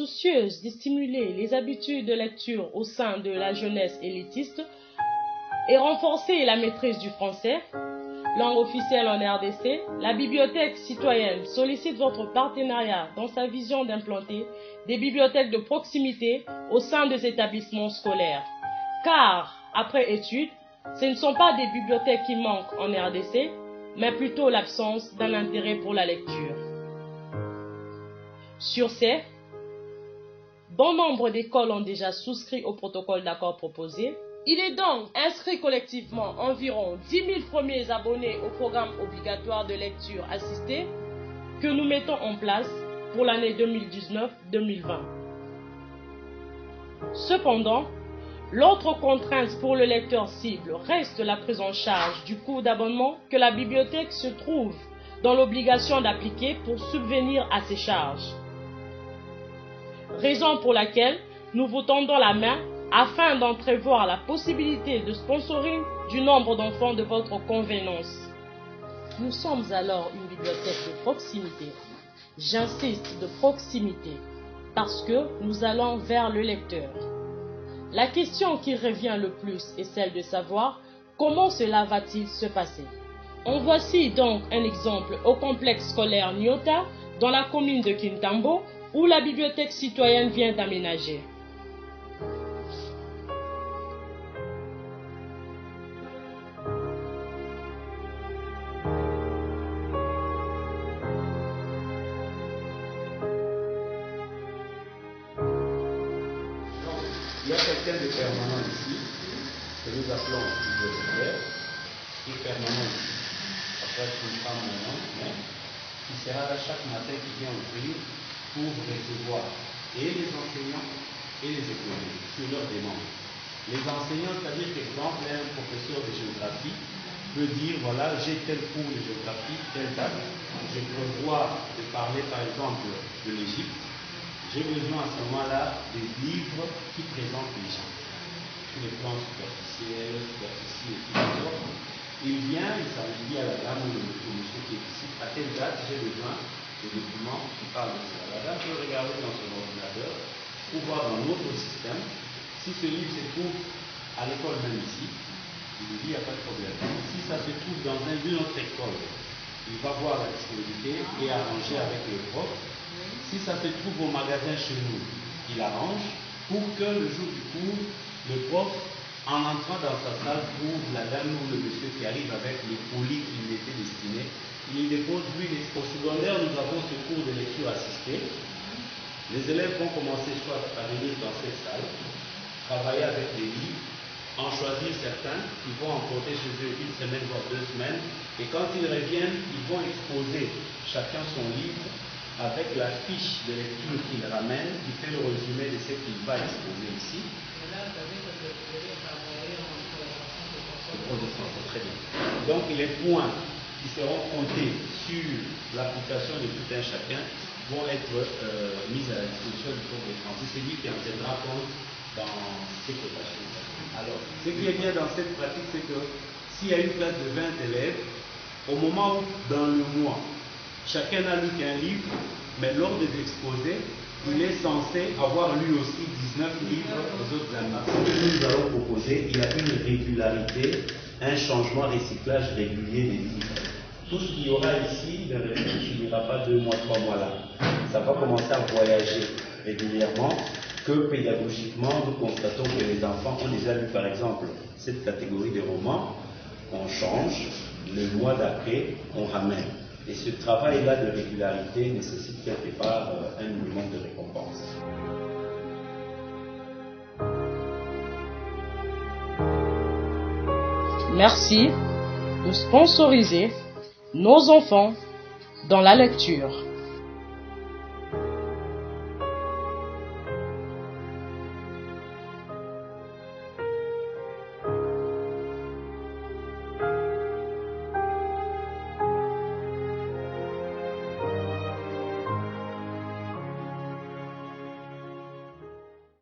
soucieuse de stimuler les habitudes de lecture au sein de la jeunesse élitiste et renforcer la maîtrise du français, langue officielle en RDC, la bibliothèque citoyenne sollicite votre partenariat dans sa vision d'implanter des bibliothèques de proximité au sein des établissements scolaires. Car, après étude, ce ne sont pas des bibliothèques qui manquent en RDC, mais plutôt l'absence d'un intérêt pour la lecture. Sur ce, bon nombre d'écoles ont déjà souscrit au protocole d'accord proposé. Il est donc inscrit collectivement environ 10 000 premiers abonnés au programme obligatoire de lecture assistée que nous mettons en place pour l'année 2019-2020. Cependant, l'autre contrainte pour le lecteur cible reste la prise en charge du coût d'abonnement que la bibliothèque se trouve dans l'obligation d'appliquer pour subvenir à ces charges. Raison pour laquelle nous vous tendons la main afin d'en prévoir la possibilité de sponsoring du nombre d'enfants de votre convenance. Nous sommes alors une bibliothèque de proximité. J'insiste, de proximité, parce que nous allons vers le lecteur. La question qui revient le plus est celle de savoir comment cela va-t-il se passer. En voici donc un exemple au complexe scolaire Nyota, dans la commune de Kintambo, où la bibliothèque citoyenne vient d'aménager. Il y a quelqu'un de permanent ici, que nous appelons bibliothécaire, qui est permanent ici. Après, c'est une femme ou un homme, mais qui sera là chaque matin, qui vient ouvrir pour recevoir et les enseignants et les écoliers sur leur demande. Les enseignants, c'est-à-dire qu'exemple, un professeur de géographie peut dire, voilà, j'ai tel cours de géographie, telle date, je prévois de parler par exemple de l'Égypte. J'ai besoin à ce moment-là des livres qui présentent les gens, sur les plans superficiels, superficie et tout ça. Il vient, il dit à la dame ou au monsieur qui est ici, à telle date j'ai besoin de documents qui parlent de ça. La dame peut regarder dans son ordinateur ou voir dans notre système. Si ce livre se trouve à l'école même ici, il lui dit il n'y a pas de problème. Si ça se trouve dans une autre école, il va voir la disponibilité et arranger avec le prof. Si ça se trouve au magasin chez nous, il arrange pour que le jour du cours, le prof, en entrant dans sa salle, pour la dame ou le monsieur qui arrive avec le colis qui lui était destiné, il dépose lui. Au secondaire, nous avons ce cours de lecture assistée. Les élèves vont commencer soit à venir dans cette salle, travailler avec des livres, en choisir certains, ils vont emporter chez eux une semaine, voire 2 semaines, et quand ils reviennent, ils vont exposer chacun son livre, avec la fiche de lecture qu'il ramène, qui fait le résumé de ce qu'il va exposer ici. Très bien. Donc les points qui seront comptés sur l'application de tout un chacun vont être mis à la disposition du prof de français. C'est lui qui en tiendra compte dans ces cotations. Alors, ce qui est bien dans cette pratique, c'est que s'il y a une classe de 20 élèves, au moment où, dans le mois, chacun n'a lu qu'un livre, mais lors des exposés, il est censé avoir lu aussi 19 livres aux autres années. Ce que nous allons proposer, il y a une régularité, un changement, recyclage régulier des livres. Tout ce qu'il y aura ici, ne finira pas 2 mois, 3 mois là. Ça va commencer à voyager régulièrement, que pédagogiquement, nous constatons que les enfants ont déjà lu par exemple cette catégorie de romans, on change, le mois d'après, on ramène. Et ce travail-là de régularité nécessite quelque part un minimum de récompense. Merci de sponsoriser nos enfants dans la lecture.